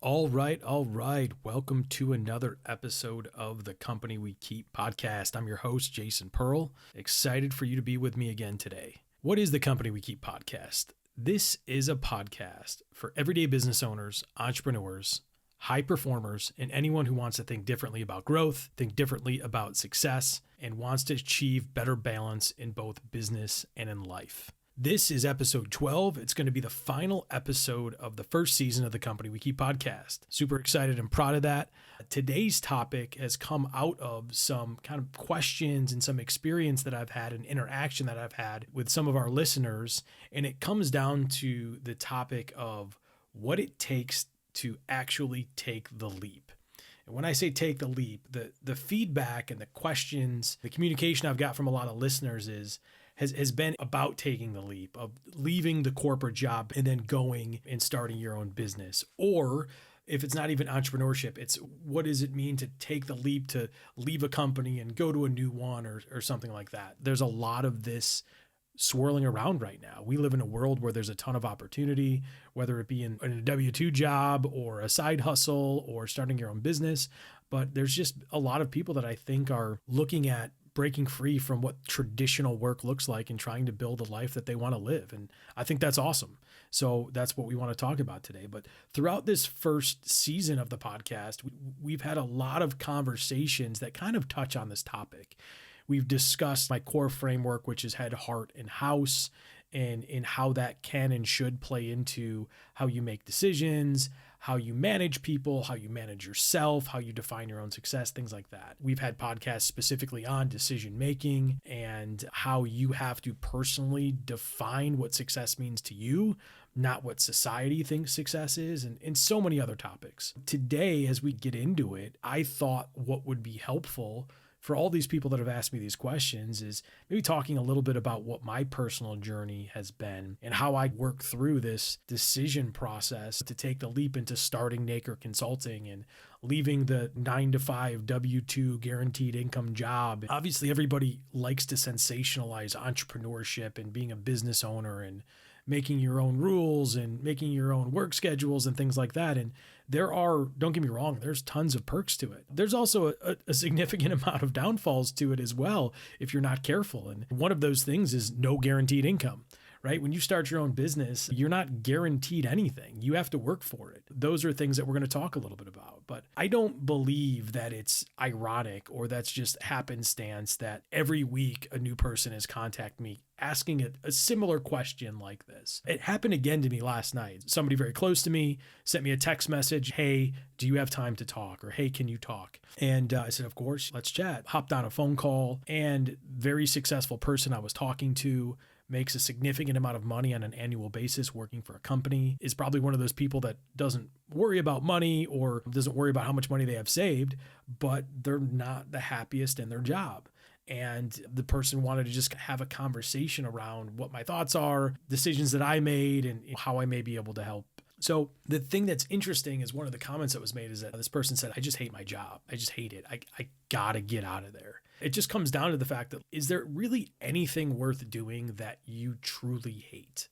All right, all right. Welcome to another episode of the Company We Keep podcast. I'm your host, Jason Pearl. Excited for you to be with me again today. What is the Company We Keep podcast? This is a podcast for everyday business owners, entrepreneurs, high performers, and anyone who wants to think differently about growth, think differently about success, and wants to achieve better balance in both business and in life. This is episode 12. It's going to be the final episode of the first season of the Company We Keep podcast. Super excited and proud of that. Today's topic has come out of some kind of questions and some experience that I've had and interaction that I've had with some of our listeners. And it comes down to the topic of what it takes to actually take the leap. And when I say take the leap, the feedback and the questions, the communication I've got from a lot of listeners has been about taking the leap of leaving the corporate job and then going and starting your own business. Or if it's not even entrepreneurship, it's what does it mean to take the leap to leave a company and go to a new one or something like that. There's a lot of this swirling around right now. We live in a world where there's a ton of opportunity, whether it be in a W-2 job or a side hustle or starting your own business. But there's just a lot of people that I think are looking at breaking free from what traditional work looks like and trying to build a life that they want to live. And I think that's awesome. So that's what we want to talk about today. But throughout this first season of the podcast, we've had a lot of conversations that kind of touch on this topic. We've discussed my core framework, which is head, heart, and house, and in how that can and should play into how you make decisions, how you manage people, how you manage yourself, how you define your own success, things like that. We've had podcasts specifically on decision making and how you have to personally define what success means to you, not what society thinks success is, and so many other topics. Today, as we get into it, I thought what would be helpful for all these people that have asked me these questions is maybe talking a little bit about what my personal journey has been and how I work through this decision process to take the leap into starting Naker Consulting and leaving the 9-to-5 W-2 guaranteed income job. Obviously, everybody likes to sensationalize entrepreneurship and being a business owner and making your own rules and making your own work schedules and things like that. And there are, don't get me wrong, there's tons of perks to it. There's also a significant amount of downfalls to it as well if you're not careful. And one of those things is no guaranteed income, right? When you start your own business, you're not guaranteed anything. You have to work for it. Those are things that we're going to talk a little bit about. But I don't believe that it's ironic or that's just happenstance that every week a new person has contacted me asking a similar question like this. It happened again to me last night. Somebody very close to me sent me a text message, "Hey, do you have time to talk?" Or, "Hey, can you talk?" And I said, "Of course, let's chat." Hopped on a phone call, and very successful person I was talking to makes a significant amount of money on an annual basis working for a company, is probably one of those people that doesn't worry about money or doesn't worry about how much money they have saved, but they're not the happiest in their job. And the person wanted to just have a conversation around what my thoughts are, decisions that I made, and how I may be able to help. So the thing that's interesting is one of the comments that was made is that this person said, "I just hate my job. I just hate it. I gotta get out of there." It just comes down to the fact that is there really anything worth doing that you truly hate?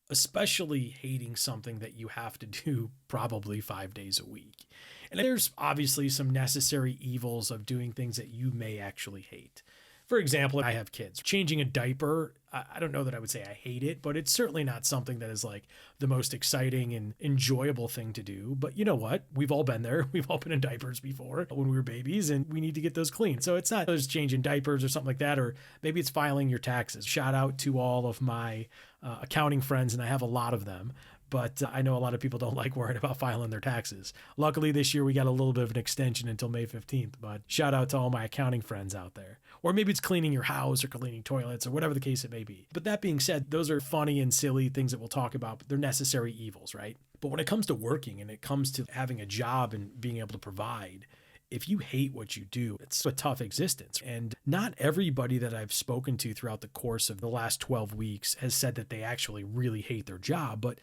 Especially hating something that you have to do probably 5 days a week. And there's obviously some necessary evils of doing things that you may actually hate. For example, I have kids. Changing a diaper, I don't know that I would say I hate it, but it's certainly not something that is like the most exciting and enjoyable thing to do. But you know what? We've all been there. We've all been in diapers before when we were babies, and we need to get those clean. So it's not just changing diapers or something like that, or maybe it's filing your taxes. Shout out to all of my accounting friends, and I have a lot of them. But I know a lot of people don't like worrying about filing their taxes. Luckily, this year we got a little bit of an extension until May 15th, but shout out to all my accounting friends out there. Or maybe it's cleaning your house or cleaning toilets or whatever the case it may be. But that being said, those are funny and silly things that we'll talk about, but they're necessary evils, right? But when it comes to working and it comes to having a job and being able to provide, if you hate what you do, it's a tough existence. And not everybody that I've spoken to throughout the course of the last 12 weeks has said that they actually really hate their job, but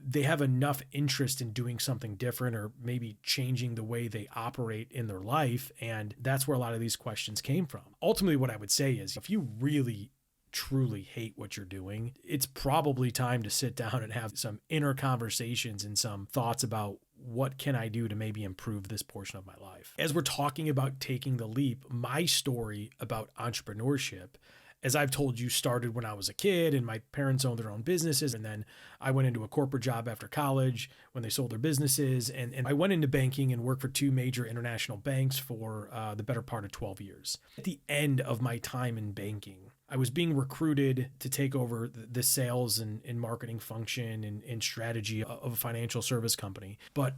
they have enough interest in doing something different or maybe changing the way they operate in their life. And that's where a lot of these questions came from. Ultimately, what I would say is if you really truly hate what you're doing, it's probably time to sit down and have some inner conversations and some thoughts about what can I do to maybe improve this portion of my life? As we're talking about taking the leap, my story about entrepreneurship, as I've told you, started when I was a kid and my parents owned their own businesses. And then I went into a corporate job after college when they sold their businesses. And I went into banking and worked for two major international banks for the better part of 12 years. At the end of my time in banking, I was being recruited to take over the sales and marketing function and strategy of a financial service company. But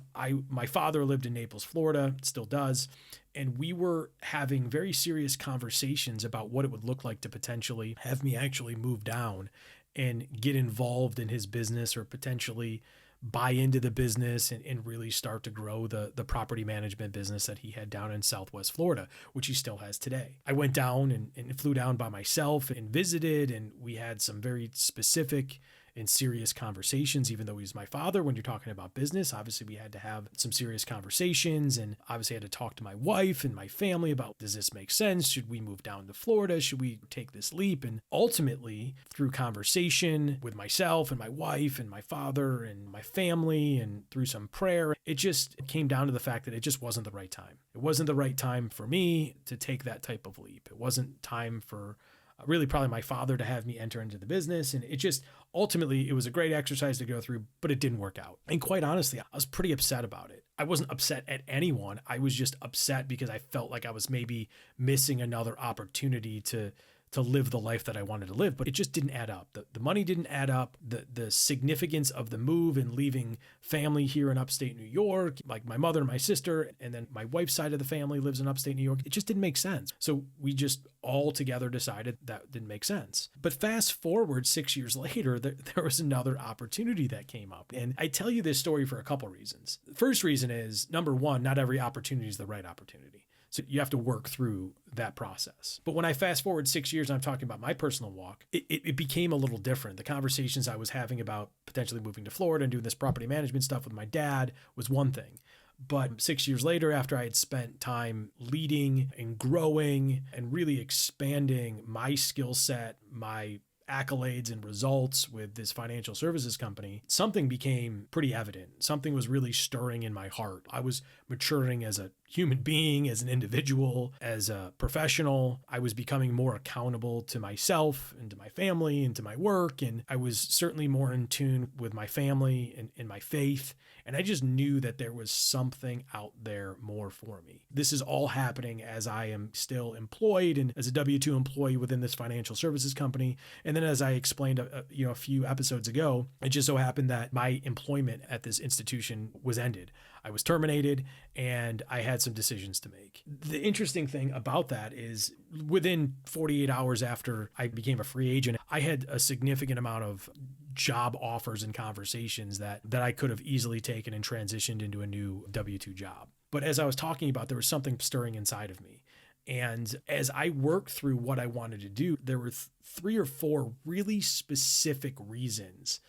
my father lived in Naples, Florida, still does. And we were having very serious conversations about what it would look like to potentially have me actually move down and get involved in his business, or potentially buy into the business and really start to grow the property management business that he had down in Southwest Florida, which he still has today. I went down and flew down by myself and visited, and we had some very specific and serious conversations. Even though he's my father, when you're talking about business, obviously we had to have some serious conversations, and obviously I had to talk to my wife and my family about, does this make sense? Should we move down to Florida? Should we take this leap? And ultimately, through conversation with myself and my wife and my father and my family, and through some prayer, it just came down to the fact that it just wasn't the right time. It wasn't the right time for me to take that type of leap. It wasn't time for really probably my father to have me enter into the business. And it just, ultimately, it was a great exercise to go through, but it didn't work out. And quite honestly, I was pretty upset about it. I wasn't upset at anyone. I was just upset because I felt like I was maybe missing another opportunity to live the life that I wanted to live, but it just didn't add up. The money didn't add up. The significance of the move and leaving family here in upstate New York, like my mother and my sister, and then my wife's side of the family lives in upstate New York, it just didn't make sense. So we just all together decided that didn't make sense. But fast forward 6 years later, there was another opportunity that came up. And I tell you this story for a couple reasons. The first reason is, number one, not every opportunity is the right opportunity. So you have to work through that process. But when I fast forward 6 years, and I'm talking about my personal walk, it became a little different. The conversations I was having about potentially moving to Florida and doing this property management stuff with my dad was one thing. But 6 years later, after I had spent time leading and growing and really expanding my skill set, my accolades and results with this financial services company, something became pretty evident. Something was really stirring in my heart. I was maturing as a human being, as an individual, as a professional. I was becoming more accountable to myself and to my family and to my work. And I was certainly more in tune with my family and my faith. And I just knew that there was something out there more for me. This is all happening as I am still employed and as a W-2 employee within this financial services company. And then, as I explained a few episodes ago, it just so happened that my employment at this institution was ended. I was terminated and I had some decisions to make. The interesting thing about that is, within 48 hours after I became a free agent, I had a significant amount of job offers and conversations that I could have easily taken and transitioned into a new W-2 job. But as I was talking about, there was something stirring inside of me. And as I worked through what I wanted to do, there were 3 or 4 really specific reasons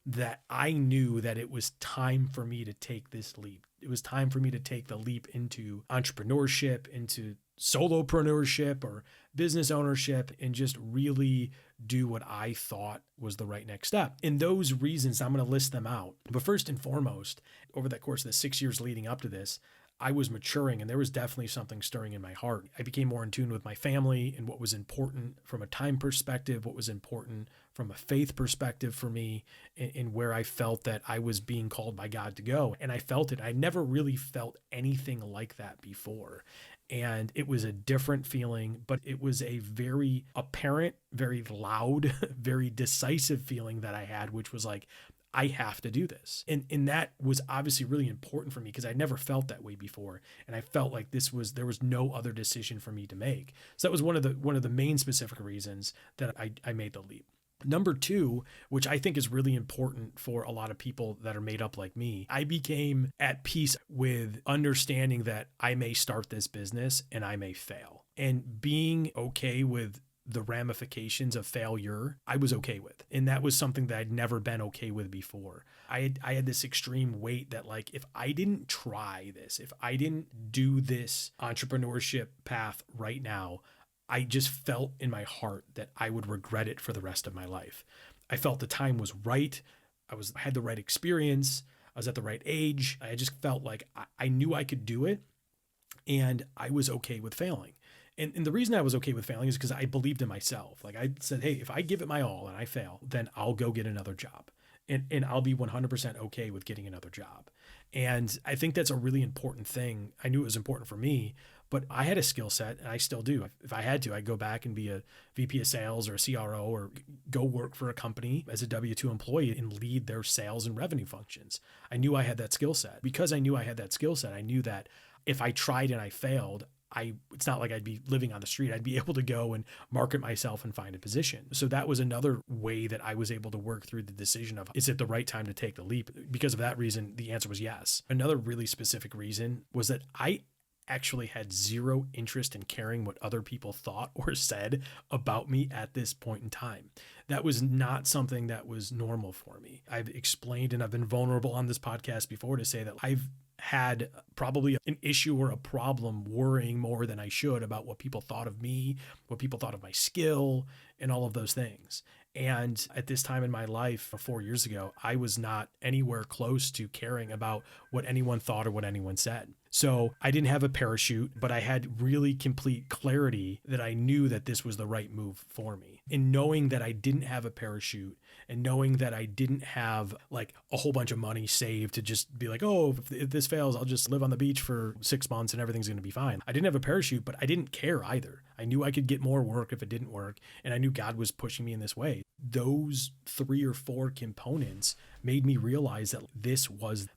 that I knew that it was time for me to take this leap. It was time for me to take the leap into entrepreneurship, into solopreneurship or business ownership, and just really do what I thought was the right next step. And those reasons, I'm going to list them out. But first and foremost, over the course of the 6 years leading up to this, I was maturing, and there was definitely something stirring in my heart. I became more in tune with my family and what was important from a time perspective, what was important from a faith perspective for me, and where I felt that I was being called by God to go. And I felt it. I never really felt anything like that before. And it was a different feeling, but it was a very apparent, very loud, very decisive feeling that I had, which was like, I have to do this. And that was obviously really important for me because I never felt that way before. And I felt like there was no other decision for me to make. So that was one of the main specific reasons that I made the leap. Number 2, which I think is really important for a lot of people that are made up like me, I became at peace with understanding that I may start this business and I may fail. And being okay with the ramifications of failure, I was okay with. And that was something that I'd never been okay with before. I had this extreme weight that, like, if I didn't try this, if I didn't do this entrepreneurship path right now, I just felt in my heart that I would regret it for the rest of my life. I felt the time was right. I had the right experience. I was at the right age. I just felt like I knew I could do it, and I was okay with failing. And the reason I was okay with failing is because I believed in myself. Like I said, hey, if I give it my all and I fail, then I'll go get another job. And I'll be 100% okay with getting another job. And I think that's a really important thing. I knew it was important for me, but I had a skill set, and I still do. If I had to, I'd go back and be a VP of sales or a CRO, or go work for a company as a W-2 employee and lead their sales and revenue functions. I knew I had that skill set. Because I knew I had that skill set, I knew that if I tried and I failed, it's not like I'd be living on the street. I'd be able to go and market myself and find a position. So that was another way that I was able to work through the decision of, is it the right time to take the leap? Because of that reason, the answer was yes. Another really specific reason was that I actually had zero interest in caring what other people thought or said about me at this point in time. That was not something that was normal for me. I've explained, and I've been vulnerable on this podcast before, to say that I've had probably an issue or a problem worrying more than I should about what people thought of me, what people thought of my skill, and all of those things. And at this time in my life, 4 years ago, I was not anywhere close to caring about what anyone thought or what anyone said. So I didn't have a parachute, but I had really complete clarity that I knew that this was the right move for me. And knowing that I didn't have a parachute, and knowing that I didn't have like a whole bunch of money saved to just be like, oh, if this fails, I'll just live on the beach for 6 months and everything's going to be fine. I didn't have a parachute, but I didn't care either. I knew I could get more work if it didn't work, and I knew God was pushing me in this way. Those 3 or 4 components made me realize that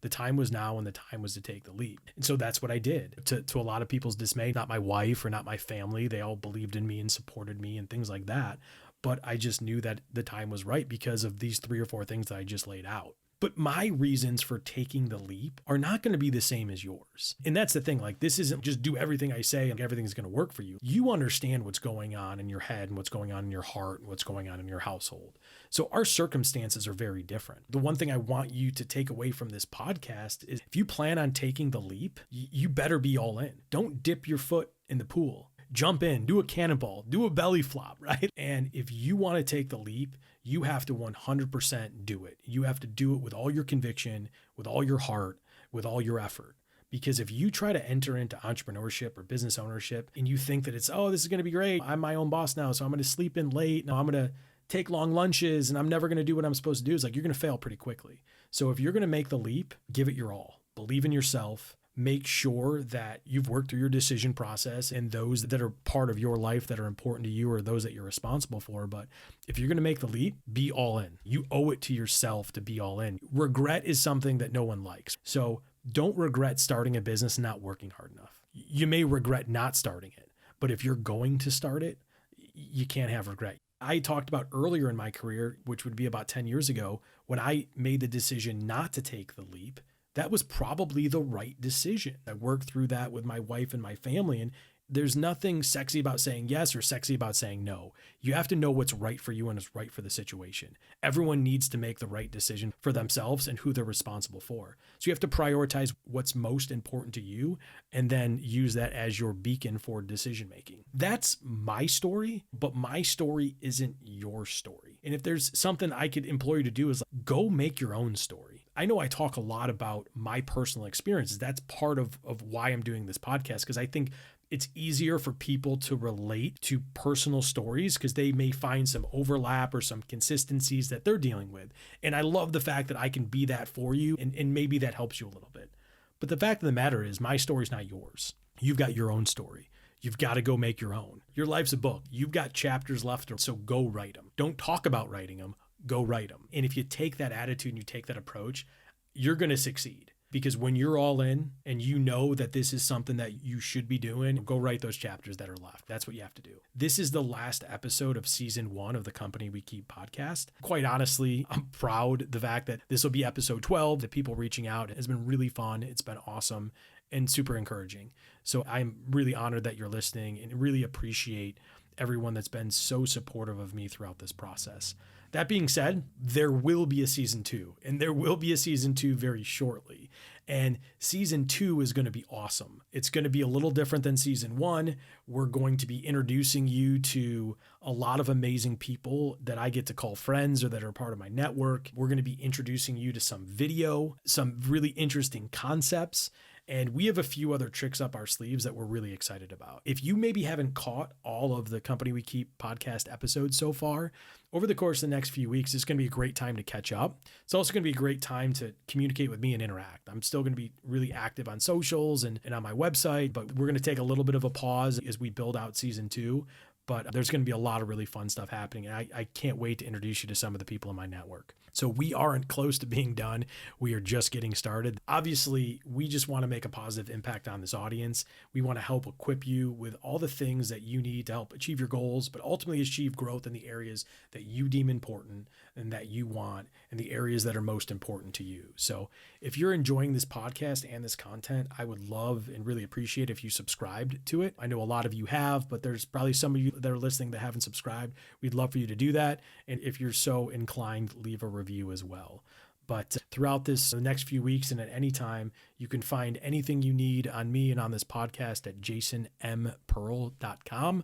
the time was now, and the time was to take the leap. And so that's what I did. To a lot of people's dismay, not my wife or not my family, they all believed in me and supported me and things like that. But I just knew that the time was right because of these 3 or 4 things that I just laid out. But my reasons for taking the leap are not going to be the same as yours. And that's the thing. Like, this isn't just do everything I say and everything's going to work for you. You understand what's going on in your head and what's going on in your heart and what's going on in your household. So our circumstances are very different. The one thing I want you to take away from this podcast is, if you plan on taking the leap, you better be all in. Don't dip your foot in the pool. Jump in, do a cannonball, do a belly flop, right? And if you want to take the leap, you have to 100% do it. You have to do it with all your conviction, with all your heart, with all your effort. Because if you try to enter into entrepreneurship or business ownership and you think that it's, oh, this is going to be great, I'm my own boss now, so I'm going to sleep in late, no, I'm going to take long lunches, and I'm never going to do what I'm supposed to do, it's like you're going to fail pretty quickly. So if you're going to make the leap, give it your all. Believe in yourself. Make sure that you've worked through your decision process and those that are part of your life that are important to you, or those that you're responsible for. But if you're going to make the leap, be all in. You owe it to yourself to be all in. Regret is something that no one likes. So don't regret starting a business and not working hard enough. You may regret not starting it, but if you're going to start it, you can't have regret. I talked about earlier in my career, which would be about 10 years ago, when I made the decision not to take the leap. That was probably the right decision. I worked through that with my wife and my family, and there's nothing sexy about saying yes or sexy about saying no. You have to know what's right for you and is right for the situation. Everyone needs to make the right decision for themselves and who they're responsible for. So you have to prioritize what's most important to you and then use that as your beacon for decision making. That's my story, but my story isn't your story. And if there's something I could implore you to do, is go make your own story. I know I talk a lot about my personal experiences. That's part of why I'm doing this podcast, because I think it's easier for people to relate to personal stories because they may find some overlap or some consistencies that they're dealing with. And I love the fact that I can be that for you, and maybe that helps you a little bit. But the fact of the matter is, my story's not yours. You've got your own story. You've got to go make your own. Your life's a book. You've got chapters left, so go write them. Don't talk about writing them. Go write them. And if you take that attitude and you take that approach, you're going to succeed. Because when you're all in and you know that this is something that you should be doing, go write those chapters that are left. That's what you have to do. This is the last episode of season 1 of the Company We Keep podcast. Quite honestly, I'm proud the fact that this will be episode 12. The people reaching out has been really fun. It's been awesome and super encouraging. So I'm really honored that you're listening and really appreciate everyone that's been so supportive of me throughout this process. That being said, there will be a season 2, and there will be a season 2 very shortly. And season 2 is going to be awesome. It's going to be a little different than season 1. We're going to be introducing you to a lot of amazing people that I get to call friends or that are part of my network. We're going to be introducing you to some video, some really interesting concepts. And we have a few other tricks up our sleeves that we're really excited about. If you maybe haven't caught all of the Company We Keep podcast episodes so far, over the course of the next few weeks, it's going to be a great time to catch up. It's also going to be a great time to communicate with me and interact. I'm still going to be really active on socials and on my website, but we're going to take a little bit of a pause as we build out season 2. But there's going to be a lot of really fun stuff happening. And I can't wait to introduce you to some of the people in my network. So we aren't close to being done. We are just getting started. Obviously, we just want to make a positive impact on this audience. We want to help equip you with all the things that you need to help achieve your goals, but ultimately achieve growth in the areas that you deem important and that you want, and the areas that are most important to you. So if you're enjoying this podcast and this content, I would love and really appreciate if you subscribed to it. I know a lot of you have, but there's probably some of you that are listening that haven't subscribed. We'd love for you to do that. And if you're so inclined, leave a review as well. But throughout the next few weeks and at any time, you can find anything you need on me and on this podcast at jasonmpearl.com.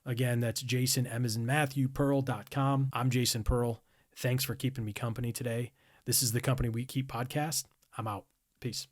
Again, that's Jason, M as in Matthew, Pearl.com. I'm Jason Pearl. Thanks for keeping me company today. This is the Company We Keep podcast. I'm out. Peace.